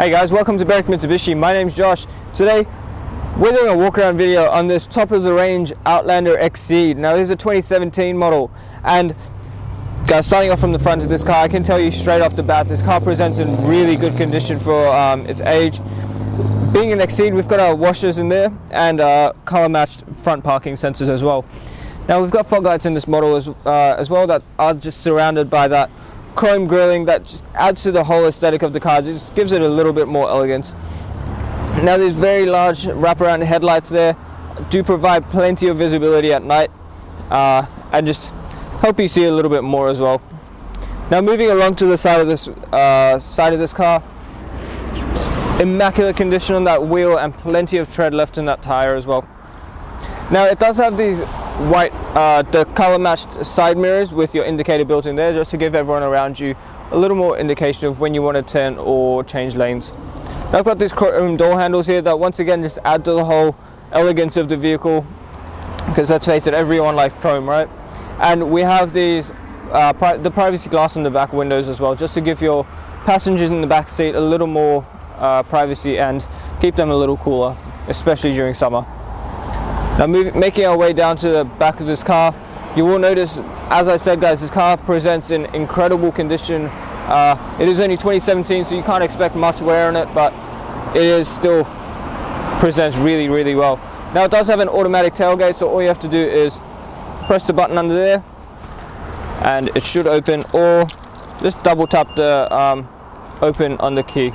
Hey guys, welcome to Mitsubishi. My name's Josh. Today we're doing a walk around video on this top of the range Outlander Exceed. Now this is a 2017 model, and guys, starting off from the front of this car, I can tell you straight off the bat this car presents in really good condition for its age. Being an Exceed, we've got our washers in there and color matched front parking sensors as well. Now we've got fog lights in this model as well that are just surrounded by that chrome grilling that just adds to the whole aesthetic of the car, just gives it a little bit more elegance. Now these very large wraparound headlights there do provide plenty of visibility at night and just help you see a little bit more as well. Now moving along to the side of this car, immaculate condition on that wheel and plenty of tread left in that tire as well. Now it does have these white, the color matched side mirrors with your indicator built in there, just to give everyone around you a little more indication of when you want to turn or change lanes. Now I've got these chrome door handles here that once again just add to the whole elegance of the vehicle, because let's face it, everyone likes chrome, right? And we have these the privacy glass on the back windows as well, just to give your passengers in the back seat a little more privacy and keep them a little cooler, especially during summer. Now making our way down to the back of this car, you will notice, as I said guys, this car presents in incredible condition. It is only 2017, so you can't expect much wear on it, but it is still presents really, really well. Now it does have an automatic tailgate, so all you have to do is press the button under there and it should open, or just double tap the open on the key.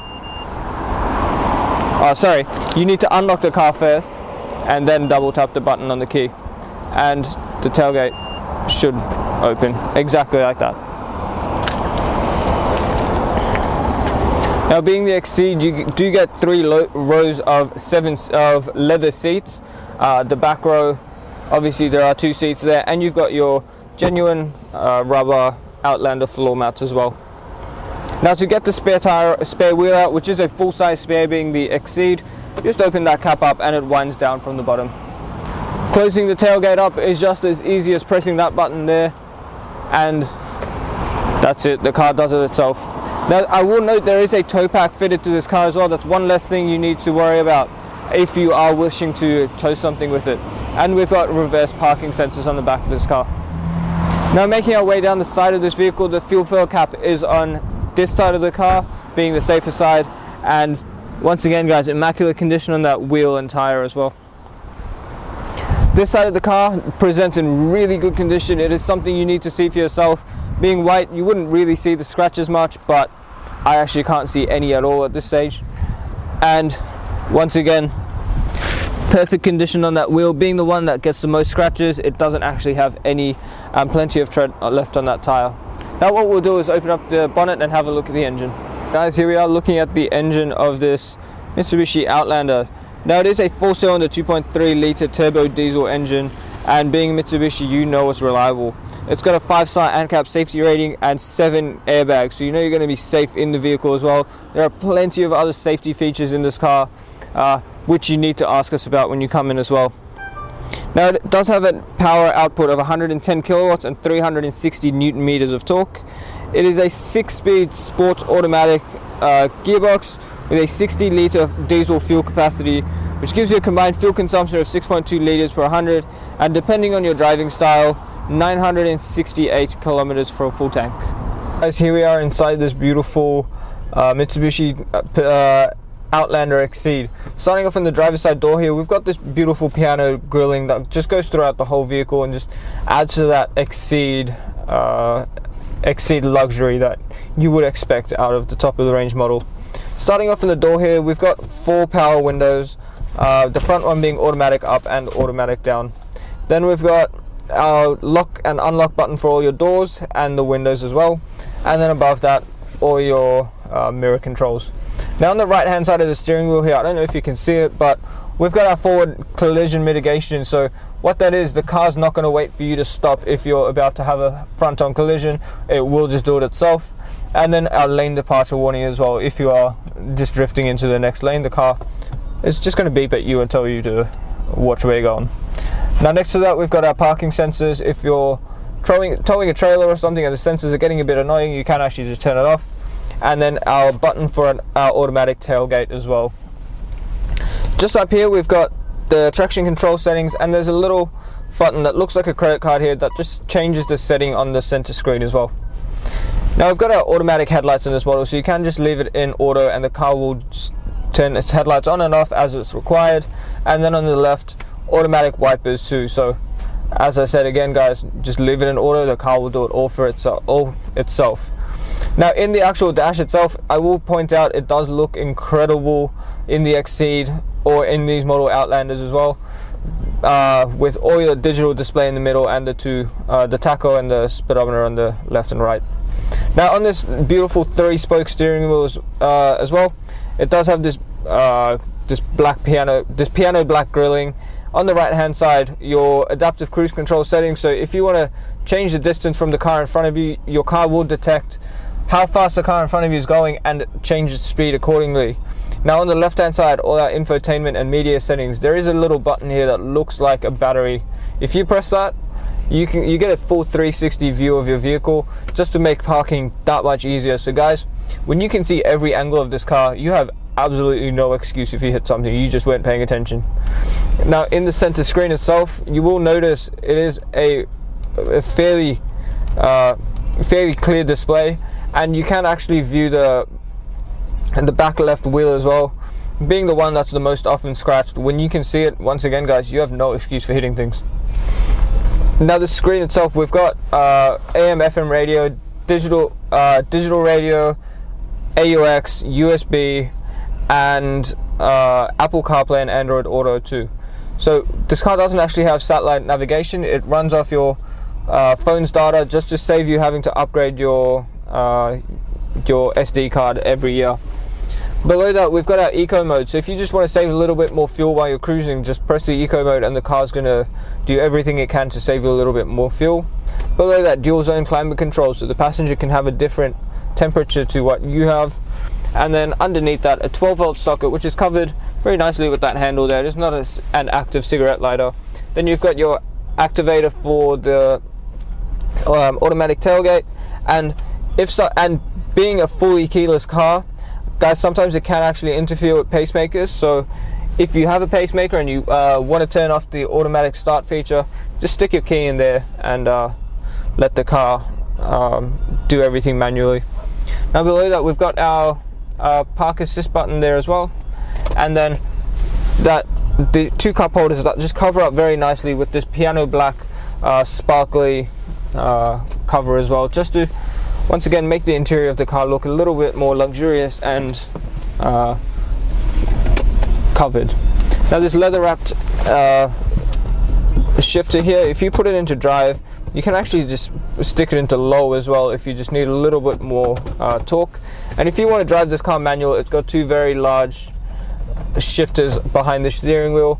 Oh, sorry, you need to unlock the car first and then double tap the button on the key, and the tailgate should open exactly like that. Now being the Exceed, you do get 3 rows of leather seats. The back row, obviously there are 2 seats there, and you've got your genuine rubber Outlander floor mats as well. Now to get the spare wheel out, which is a full-size spare being the Exceed, just open that cap up and it winds down from the bottom. Closing the tailgate up is just as easy as pressing that button there, and that's it, the car does it itself. Now I will note there is a tow pack fitted to this car as well. That's one less thing you need to worry about if you are wishing to tow something with it. And we've got reverse parking sensors on the back of this car. Now making our way down the side of this vehicle, the fuel fill cap is on this side of the car, being the safer side, and once again guys, immaculate condition on that wheel and tire as well. This side of the car presents in really good condition. It is something you need to see for yourself. Being white, you wouldn't really see the scratches much, but I actually can't see any at all at this stage. And once again, perfect condition on that wheel, being the one that gets the most scratches. It doesn't actually have any plenty of tread left on that tire. Now what we'll do is open up the bonnet and have a look at the engine. Guys, here we are looking at the engine of this Mitsubishi Outlander. Now it is a 4-cylinder 2.3 litre turbo diesel engine, and being Mitsubishi, you know it's reliable. It's got a 5-star ANCAP safety rating and 7 airbags, so you know you're going to be safe in the vehicle as well. There are plenty of other safety features in this car which you need to ask us about when you come in as well. Now it does have a power output of 110 kilowatts and 360 newton meters of torque. It is a 6-speed sports automatic gearbox with a 60 litre diesel fuel capacity, which gives you a combined fuel consumption of 6.2 litres per 100, and depending on your driving style, 968 kilometers for a full tank. Guys, here we are inside this beautiful Mitsubishi Outlander Exceed. Starting off in the driver's side door here, we've got this beautiful piano grilling that just goes throughout the whole vehicle and just adds to that Exceed luxury that you would expect out of the top of the range model. Starting off in the door here, we've got 4 power windows, the front one being automatic up and automatic down. Then we've got our lock and unlock button for all your doors and the windows as well, and then above that all your mirror controls. Now on the right hand side of the steering wheel here, I don't know if you can see it, but we've got our forward collision mitigation. So what that is, the car's not going to wait for you to stop if you're about to have a front on collision. It will just do it itself. And then our lane departure warning as well. If you are just drifting into the next lane, the car is just going to beep at you and tell you to watch where you're going. Now next to that, we've got our parking sensors. If you're towing a trailer or something and the sensors are getting a bit annoying, you can actually just turn it off. and then our button for our automatic tailgate as well. Just up here we've got the traction control settings, and there's a little button that looks like a credit card here that just changes the setting on the center screen as well. Now we've got our automatic headlights in this model, so you can just leave it in auto and the car will just turn its headlights on and off as it's required. And then on the left, automatic wipers too. So as I said again guys, just leave it in auto, the car will do it all for itself. Now in the actual dash itself, I will point out it does look incredible in the Exceed or in these model Outlanders as well, with all your digital display in the middle and the tacho and the speedometer on the left and right. Now on this beautiful 3-spoke steering wheel as well, it does have this piano black grilling. On the right hand side, your adaptive cruise control settings, so if you want to change the distance from the car in front of you, your car will detect how fast the car in front of you is going and change its speed accordingly. Now on the left hand side, all our infotainment and media settings, there is a little button here that looks like a battery. If you press that, you get a full 360 view of your vehicle, just to make parking that much easier. So guys, when you can see every angle of this car, you have absolutely no excuse if you hit something, you just weren't paying attention. Now in the center screen itself, you will notice it is a fairly clear display, and you can actually view the back left wheel as well, being the one that's the most often scratched. When you can see it, once again guys, you have no excuse for hitting things. Now the screen itself, we've got AM FM radio, digital radio, AUX, USB, and Apple CarPlay and Android Auto too. So this car doesn't actually have satellite navigation. It runs off your phone's data, just to save you having to upgrade your SD card every year. Below that, we've got our eco mode. So if you just want to save a little bit more fuel while you're cruising, just press the eco mode and the car's going to do everything it can to save you a little bit more fuel. Below that, dual zone climate control, so the passenger can have a different temperature to what you have. And then underneath that, a 12-volt socket, which is covered very nicely with that handle there. It's not an active cigarette lighter. Then you've got your activator for the automatic tailgate, and being a fully keyless car, guys, sometimes it can actually interfere with pacemakers. So if you have a pacemaker and you want to turn off the automatic start feature, just stick your key in there and let the car do everything manually. Now below that, we've got our park assist button there as well, and then the 2 cup holders that just cover up very nicely with this piano black sparkly cover as well, just to once again make the interior of the car look a little bit more luxurious and covered. Now this leather wrapped shifter here, if you put it into drive, you can actually just stick it into low as well if you just need a little bit more torque. And if you want to drive this car manual, it's got 2 very large shifters behind the steering wheel,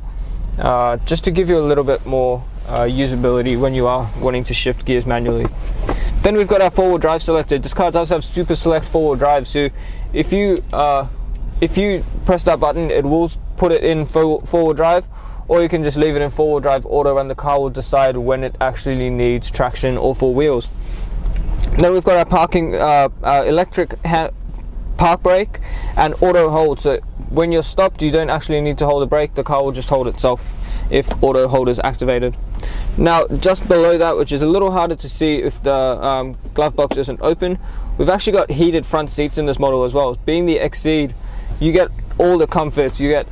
just to give you a little bit more usability when you are wanting to shift gears manually. Then we've got our 4-wheel drive selector. This car does have super select 4-wheel drive, so if you press that button, it will put it in 4-wheel drive, or you can just leave it in 4-wheel drive auto and the car will decide when it actually needs traction or 4 wheels. Then we've got our parking electric park brake and auto hold, so when you're stopped you don't actually need to hold the brake, the car will just hold itself if auto hold is activated. Now just below that, which is a little harder to see if the glove box isn't open, we've actually got heated front seats in this model as well. Being the Exceed, you get all the comforts, you get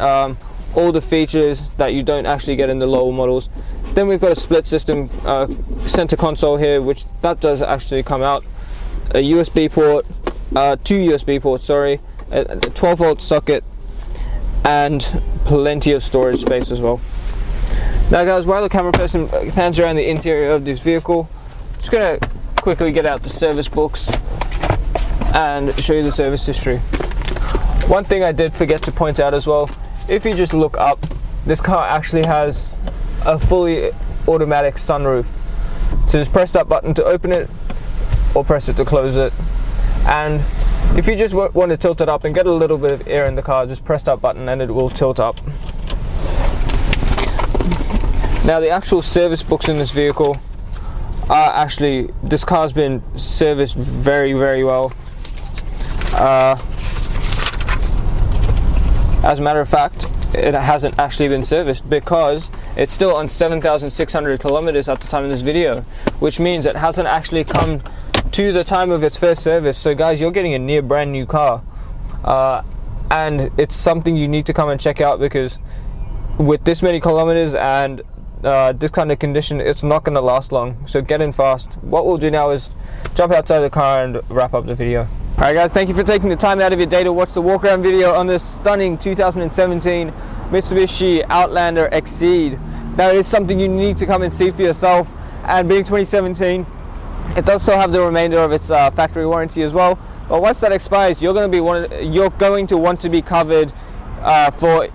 all the features that you don't actually get in the lower models. Then we've got a split system center console here, which that does actually come out, a USB port, 2 USB ports, sorry, a 12-volt socket, and plenty of storage space as well. Now guys, while the camera person pans around the interior of this vehicle, I'm just going to quickly get out the service books and show you the service history. One thing I did forget to point out as well, if you just look up, this car actually has a fully automatic sunroof. So just press that button to open it, or press it to close it. And if you just want to tilt it up and get a little bit of air in the car, just press that button and it will tilt up. Now the actual service books in this vehicle are actually, this car's been serviced very, very well. As a matter of fact, it hasn't actually been serviced because it's still on 7,600 kilometers at the time of this video, which means it hasn't actually come to the time of its first service. So guys, you're getting a near brand new car, and it's something you need to come and check out, because with this many kilometers and this kind of condition, it's not going to last long. So get in fast. What we'll do now is jump outside the car and wrap up the video. Alright guys, thank you for taking the time out of your day to watch the walk around video on this stunning 2017 Mitsubishi Outlander Exceed. Now it is something you need to come and see for yourself, and being 2017, it does still have the remainder of its factory warranty as well. But once that expires, you're going to want to be covered for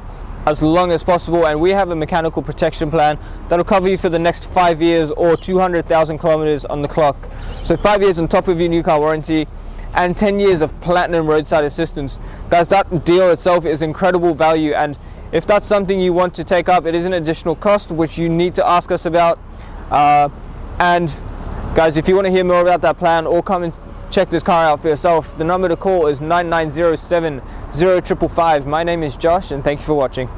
as long as possible, and we have a mechanical protection plan that'll cover you for the next 5 years or 200,000 kilometers on the clock. So 5 years on top of your new car warranty, and 10 years of platinum roadside assistance. Guys, that deal itself is incredible value, and if that's something you want to take up, it is an additional cost which you need to ask us about. And guys, if you want to hear more about that plan or come and check this car out for yourself, the number to call is 9907 0555. My name is Josh, and thank you for watching.